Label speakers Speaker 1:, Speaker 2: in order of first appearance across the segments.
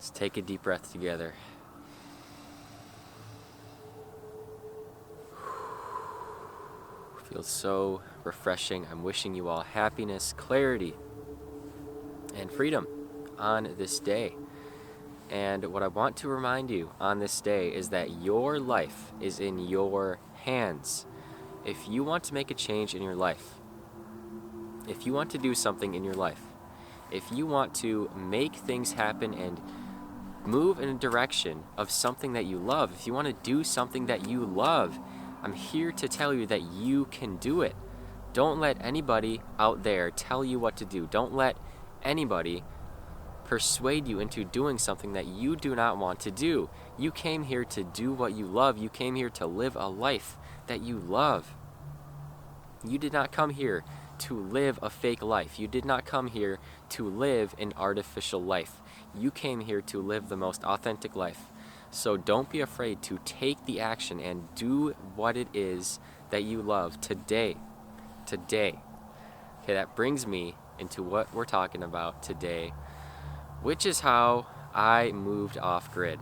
Speaker 1: Let's take a deep breath together. Feels so refreshing. I'm wishing you all happiness, clarity, and freedom on this day. And what I want to remind you on this day is that your life is in your hands. If you want to make a change in your life, if you want to do something in your life, if you want to make things happen and move in a direction of something that you love, if you want to do something that you love, I'm here to tell you that you can do it. Don't let anybody out there tell you what to do. Don't let anybody persuade you into doing something that you do not want to do. You came here to do what you love. You came here to live a life that you love. You did not come here to live a fake life. You did not come here to live an artificial life. You came here to live the most authentic life. So don't be afraid to take the action and do what it is that you love today. Today. Okay, that brings me into what we're talking about today, which is how I moved off grid.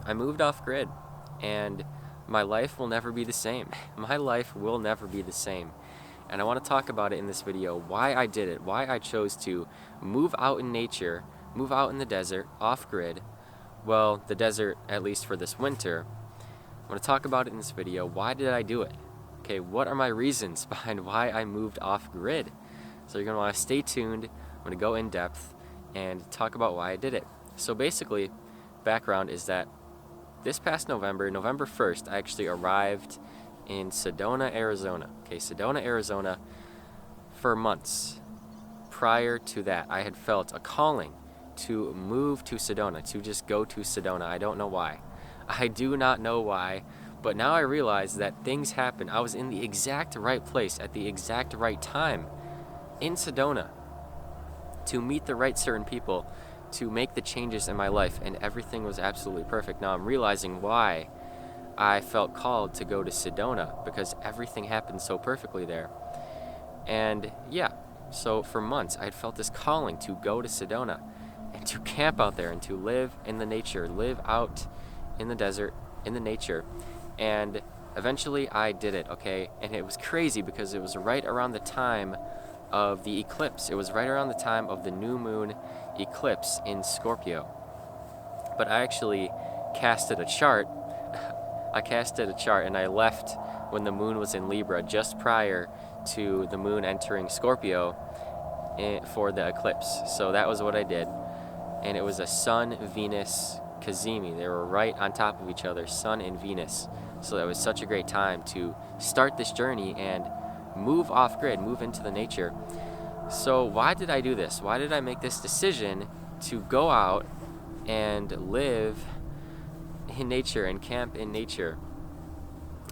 Speaker 1: I moved off grid, and my life will never be the same. My life will never be the same. And I want to talk about it in this video, why I did it, why I chose to move out in nature, move out in the desert, off grid. Well, the desert, at least for this winter. I want to talk about it in this video. Why did I do it? Okay, what are my reasons behind why I moved off grid? So you're going to want to stay tuned. I'm going to go in depth and talk about why I did it. So basically, background is that this past November 1st, I actually arrived in Sedona, Arizona. Okay, Sedona, Arizona. For months prior to that, I had felt a calling to move to Sedona, to just go to Sedona. I don't know why. I do not know why, but now I realize that things happen. I was in the exact right place at the exact right time in Sedona to meet the right certain people, to make the changes in my life, and everything was absolutely perfect. Now I'm realizing why I felt called to go to Sedona, because everything happened so perfectly there. And yeah, so for months I had felt this calling to go to Sedona and to camp out there and to live in the nature, live out in the desert, in the nature. And eventually I did it, okay? And it was crazy because it was right around the time of the eclipse. It was right around the time of the new moon eclipse in Scorpio. But I actually casted a chart. I casted a chart and I left when the moon was in Libra, just prior to the moon entering Scorpio for the eclipse. So that was what I did. And it was a Sun, Venus, Cazimi. They were right on top of each other, Sun and Venus. So that was such a great time to start this journey and move off grid, move into the nature. So why did I do this? Why did I make this decision to go out and live in nature and camp in nature?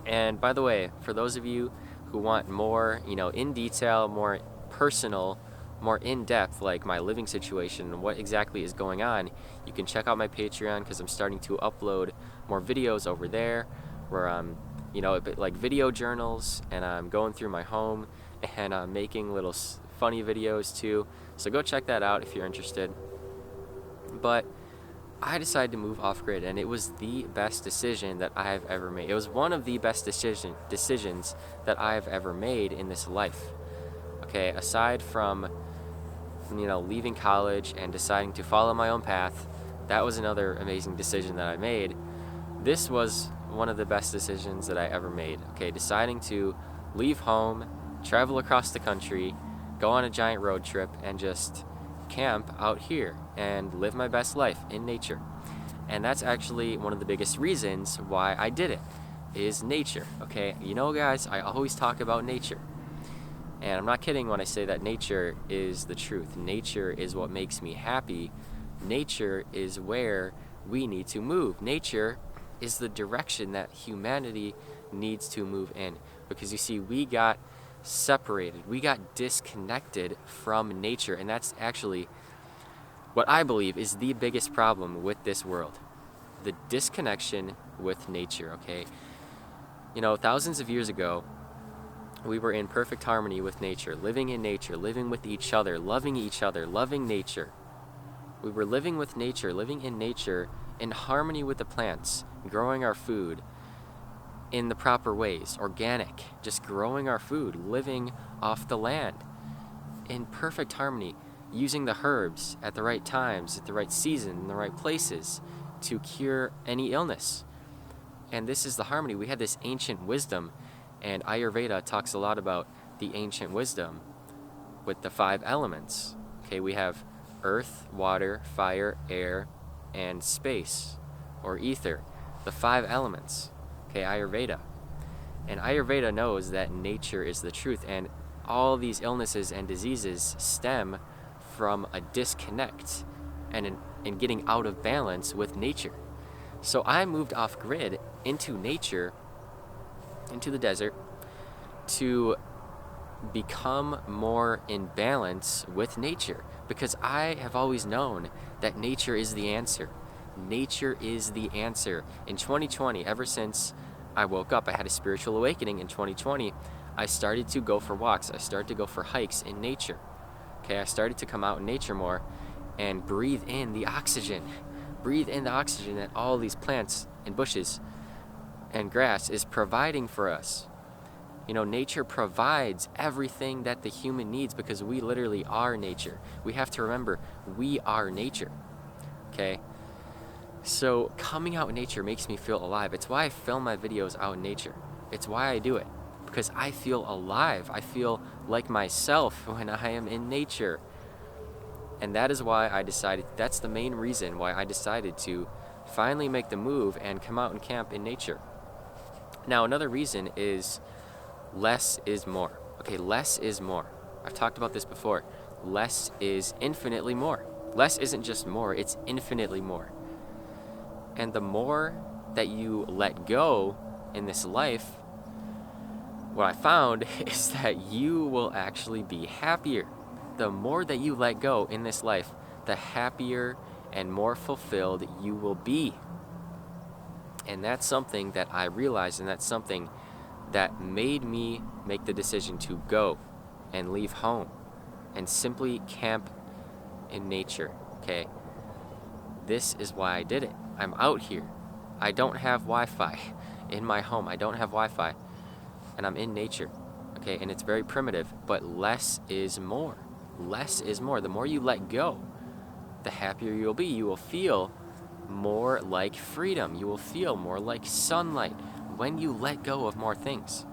Speaker 1: And by the way, for those of you who want more, in detail, more personal, more in-depth, like my living situation and what exactly is going on, you can check out my Patreon, because I'm starting to upload more videos over there where I'm, like video journals, and I'm going through my home and I'm making little funny videos too. So go check that out if you're interested. But I decided to move off grid, and it was the best decision that I have ever made. It was one of the best decisions that I have ever made in this life. Okay, aside from leaving college and deciding to follow my own path, that was another amazing decision that I made. This was one of the best decisions that I ever made. Okay, deciding to leave home, travel across the country, go on a giant road trip, and just camp out here and live my best life in nature. And that's actually one of the biggest reasons why I did it, is nature. Okay, guys, I always talk about nature. And I'm not kidding when I say that nature is the truth. Nature is what makes me happy. Nature is where we need to move. Nature is the direction that humanity needs to move in. Because you see, we got separated. We got disconnected from nature. And that's actually what I believe is the biggest problem with this world. The disconnection with nature, okay? Thousands of years ago, we were in perfect harmony with nature, living in nature, living with each other, loving nature. We were living with nature, living in nature, in harmony with the plants, growing our food in the proper ways, organic, just growing our food, living off the land in perfect harmony, using the herbs at the right times, at the right season, in the right places to cure any illness. And this is the harmony. We had this ancient wisdom, and Ayurveda talks a lot about the ancient wisdom with the 5 elements. Okay, we have earth, water, fire, air, and space, or ether. The 5 elements. Okay, Ayurveda. And Ayurveda knows that nature is the truth, and all these illnesses and diseases stem from a disconnect and in getting out of balance with nature. So I moved off grid into nature, into the desert, to become more in balance with nature, because I have always known that nature is the answer. Nature is the answer. In 2020, ever since I woke up, I had a spiritual awakening in 2020. I started to go for walks. I started to go for hikes in nature. Okay, I started to come out in nature more and breathe in the oxygen. Breathe in the oxygen that all these plants and bushes and grass is providing for us. You know, nature provides everything that the human needs because we literally are nature. We have to remember, we are nature. Okay? So coming out in nature makes me feel alive. It's why I film my videos out in nature. It's why I do it. Because I feel alive. I feel like myself when I am in nature. And that is why I decided, that's the main reason why I decided to finally make the move and come out and camp in nature. Now, another reason is less is more. Okay, less is more. I've talked about this before. Less is infinitely more. Less isn't just more, it's infinitely more. And the more that you let go in this life, what I found is that you will actually be happier. The more that you let go in this life, the happier and more fulfilled you will be. And that's something that I realized, and that's something that made me make the decision to go and leave home and simply camp in nature. Okay, this is why I did it. I'm out here. I don't have Wi-Fi in my home. I don't have Wi-Fi, and I'm in nature. Okay, and it's very primitive, but less is more. Less is more. The more you let go, the happier you'll be. You will feel more like freedom. You will feel more like sunlight when you let go of more things.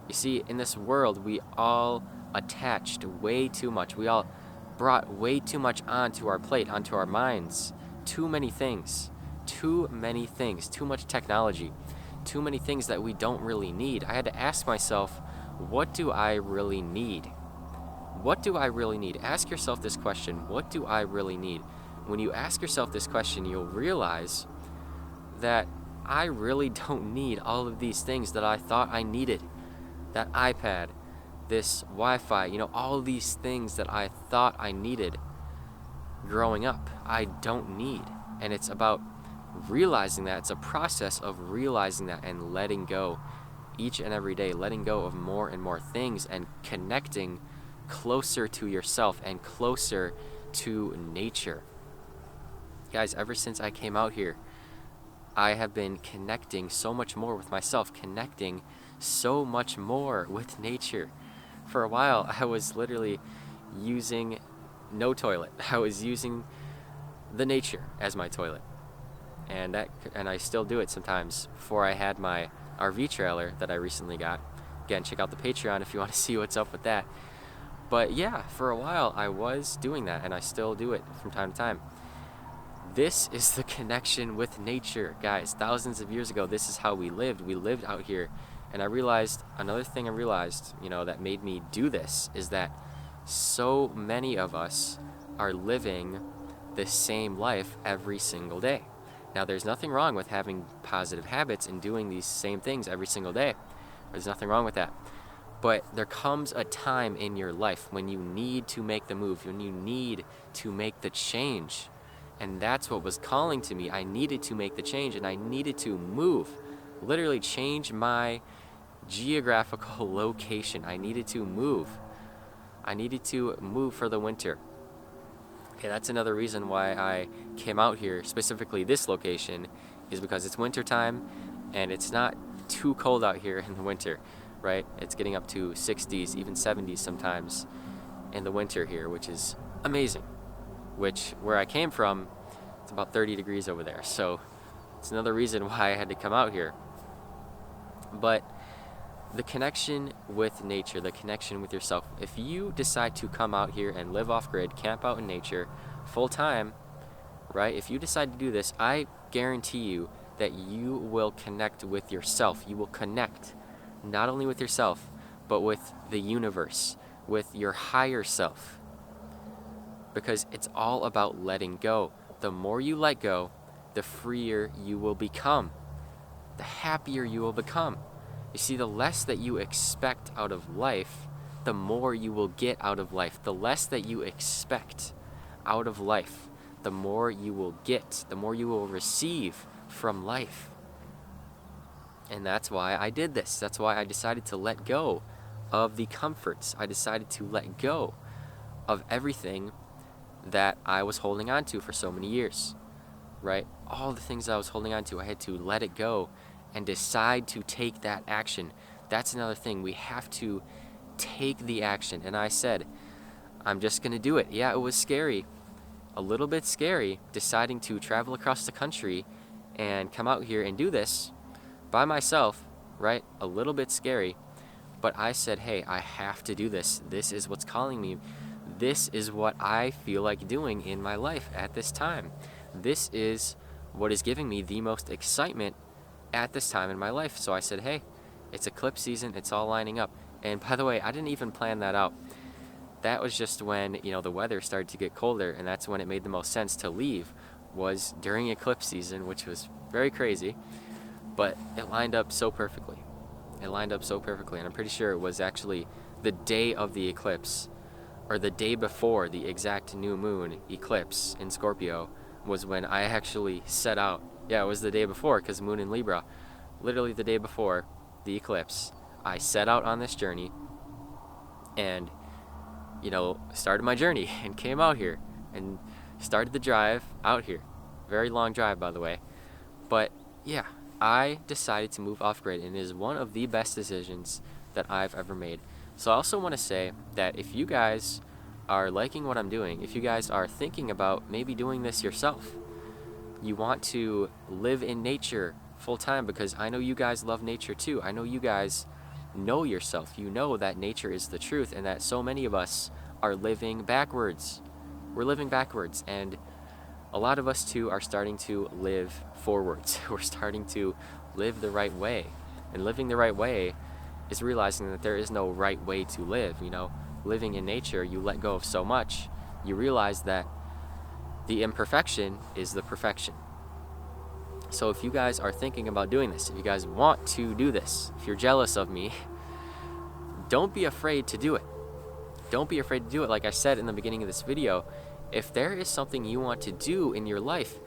Speaker 1: You see, in this world, we all attached way too much. We all brought way too much onto our plate, onto our minds. Too many things. Too much technology. Too many things that we don't really need. I had to ask myself, what do I really need? What do I really need? Ask yourself this question. What do I really need? When you ask yourself this question, you'll realize that I really don't need all of these things that I thought I needed. That iPad, this Wi-Fi, all of these things that I thought I needed growing up, I don't need. And it's about realizing that. It's a process of realizing that and letting go each and every day, letting go of more and more things and connecting closer to yourself and closer to nature. Guys, ever since I came out here, I have been connecting so much more with myself, connecting so much more with nature. For a while, I was literally using no toilet. I was using the nature as my toilet. And I still do it sometimes. Before I had my RV trailer that I recently got. Again, check out the Patreon if you want to see what's up with that. But yeah, for a while I was doing that, and I still do it from time to time. This is the connection with nature, guys. Thousands of years ago, this is how we lived. We lived out here. And I realized, another thing I realized, that made me do this is that so many of us are living the same life every single day. Now, there's nothing wrong with having positive habits and doing these same things every single day. There's nothing wrong with that. But there comes a time in your life when you need to make the move, when you need to make the change. And that's what was calling to me. I needed to make the change, and I needed to move. Literally change my geographical location. I needed to move. I needed to move for the winter. And that's another reason why I came out here, specifically this location, is because it's winter time and it's not too cold out here in the winter, right? It's getting up to 60s, even 70s sometimes in the winter here, which is amazing. Which, where I came from, it's about 30 degrees over there. So it's another reason why I had to come out here. But the connection with nature, the connection with yourself, if you decide to come out here and live off grid, camp out in nature full time, right? If you decide to do this, I guarantee you that you will connect with yourself. You will connect not only with yourself, but with the universe, with your higher self. Because it's all about letting go. The more you let go, the freer you will become, the happier you will become. You see, the less that you expect out of life, the more you will get out of life. The less that you expect out of life, the more you will get, the more you will receive from life. And that's why I did this. That's why I decided to let go of the comforts. I decided to let go of everything that I was holding on to for so many years, right? All the things I was holding on to, I had to let it go and decide to take that action. That's another thing. We have to take the action. And I said, I'm just going to do it. Yeah, it was scary, a little bit scary, deciding to travel across the country and come out here and do this by myself, right? A little bit scary. But I said, hey, I have to do this. This is what's calling me. This is what I feel like doing in my life at this time. This is what is giving me the most excitement at this time in my life. So I said, hey, it's eclipse season. It's all lining up. And by the way, I didn't even plan that out. That was just when, the weather started to get colder, and that's when it made the most sense to leave, was during eclipse season, which was very crazy, but it lined up so perfectly. It lined up so perfectly, and I'm pretty sure it was actually the day of the eclipse, or the day before the exact new moon eclipse in Scorpio, was when I actually set out. Yeah, it was the day before, because moon in Libra. Literally the day before the eclipse, I set out on this journey and, started my journey and came out here and started the drive out here. Very long drive, by the way. But yeah, I decided to move off grid, and it is one of the best decisions that I've ever made. So I also want to say that if you guys are liking what I'm doing, if you guys are thinking about maybe doing this yourself, you want to live in nature full time, because I know you guys love nature too. I know you guys know yourself. You know that nature is the truth, and that so many of us are living backwards. We're living backwards, and a lot of us too are starting to live forwards. We're starting to live the right way. And living the right way is realizing that there is no right way to live. Living in nature, you let go of so much. You realize that the imperfection is the perfection. So if you guys are thinking about doing this, if you guys want to do this, if you're jealous of me, don't be afraid to do it. Don't be afraid to do it. Like I said in the beginning of this video, if there is something you want to do in your life,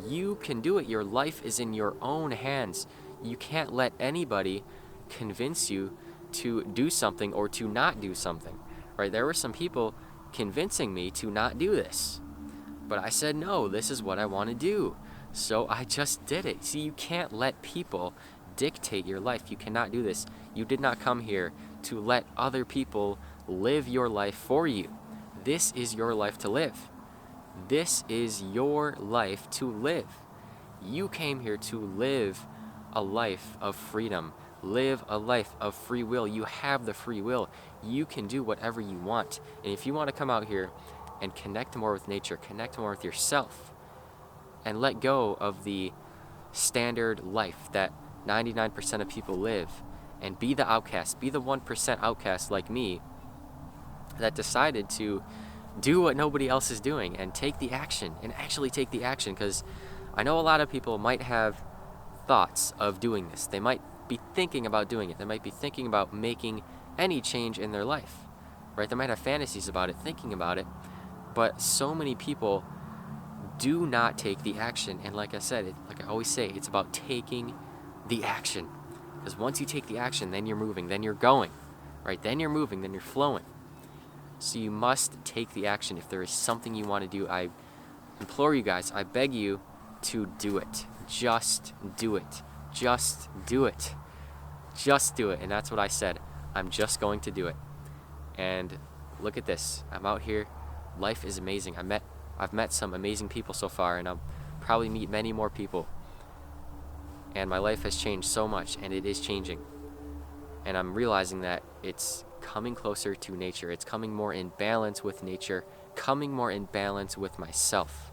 Speaker 1: you can do it. Your life is in your own hands. You can't let anybody convince you to do something or to not do something, right? There were some people convincing me to not do this, but I said, no, this is what I want to do. So I just did it. See, you can't let people dictate your life. You cannot do this. You did not come here to let other people live your life for you. This is your life to live. This is your life to live. You came here to live a life of freedom. Live a life of free will. You have the free will. You can do whatever you want. And if you want to come out here and connect more with nature, connect more with yourself, and let go of the standard life that 99% of people live, and be the outcast, be the 1% outcast like me that decided to do what nobody else is doing and take the action, and actually take the action. Because I know a lot of people might have thoughts of doing this. They might be thinking about doing it. They might be thinking about making any change in their life, right? They might have fantasies about it, thinking about it, but so many people do not take the action. And like I said, like I always say, it's about taking the action. Because once you take the action, then you're moving, then you're going, right? Then you're moving, then you're flowing. So you must take the action. If there is something you want to do, I implore you guys, I beg you to do it. Just do it. Just do it. Just do it. And that's what I said. I'm just going to do it. And look at this. I'm out here. Life is amazing. I've met some amazing people so far, and I'll probably meet many more people. And my life has changed so much, and it is changing. And I'm realizing that it's coming closer to nature. It's coming more in balance with nature, coming more in balance with myself.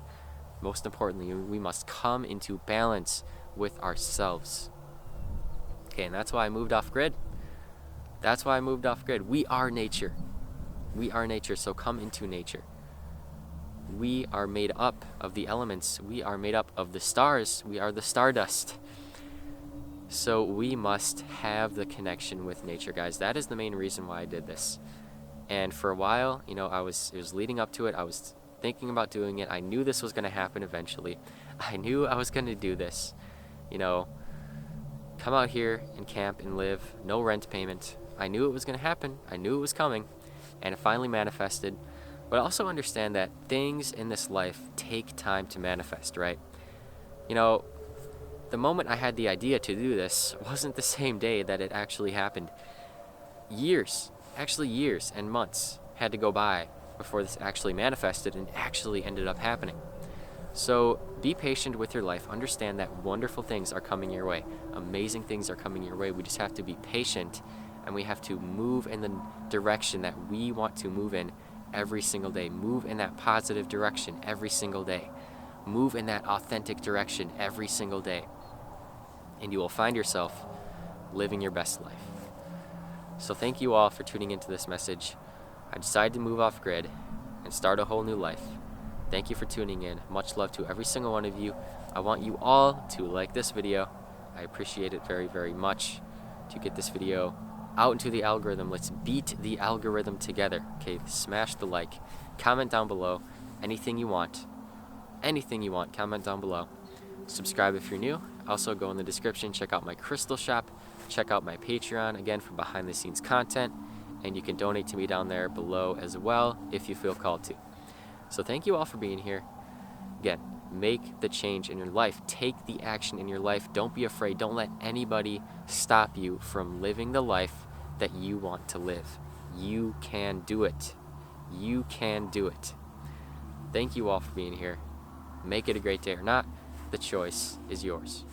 Speaker 1: Most importantly, we must come into balance with ourselves. Okay, and that's why I moved off grid. That's why I moved off grid. We are nature. We are nature, so come into nature. We are made up of the elements. We are made up of the stars. We are the stardust. So we must have the connection with nature, guys. That is the main reason why I did this. And for a while, it was leading up to it. I was thinking about doing it. I knew this was going to happen eventually. I knew I was going to do this. Come out here and camp and live, no rent payment. I knew it was going to happen. I knew it was coming, and it finally manifested. But also understand that things in this life take time to manifest, right? The moment I had the idea to do this wasn't the same day that it actually happened. Years and months had to go by before this actually manifested and actually ended up happening. So be patient with your life. Understand that wonderful things are coming your way. Amazing things are coming your way. We just have to be patient, and we have to move in the direction that we want to move in every single day. Move in that positive direction every single day. Move in that authentic direction every single day. And you will find yourself living your best life. So thank you all for tuning into this message. I decided to move off grid and start a whole new life. Thank you for tuning in. Much love to every single one of you. I want you all to like this video. I appreciate it very, very much. To get this video out into the algorithm, let's beat the algorithm together. Okay, smash the like. Comment down below. Anything you want, comment down below. Subscribe if you're new. Also go in the description, check out my crystal shop, check out my Patreon, again, for behind the scenes content, and you can donate to me down there below as well if you feel called to. So thank you all for being here. Again, make the change in your life. Take the action in your life. Don't be afraid. Don't let anybody stop you from living the life that you want to live. You can do it. You can do it. Thank you all for being here. Make it a great day or not. The choice is yours.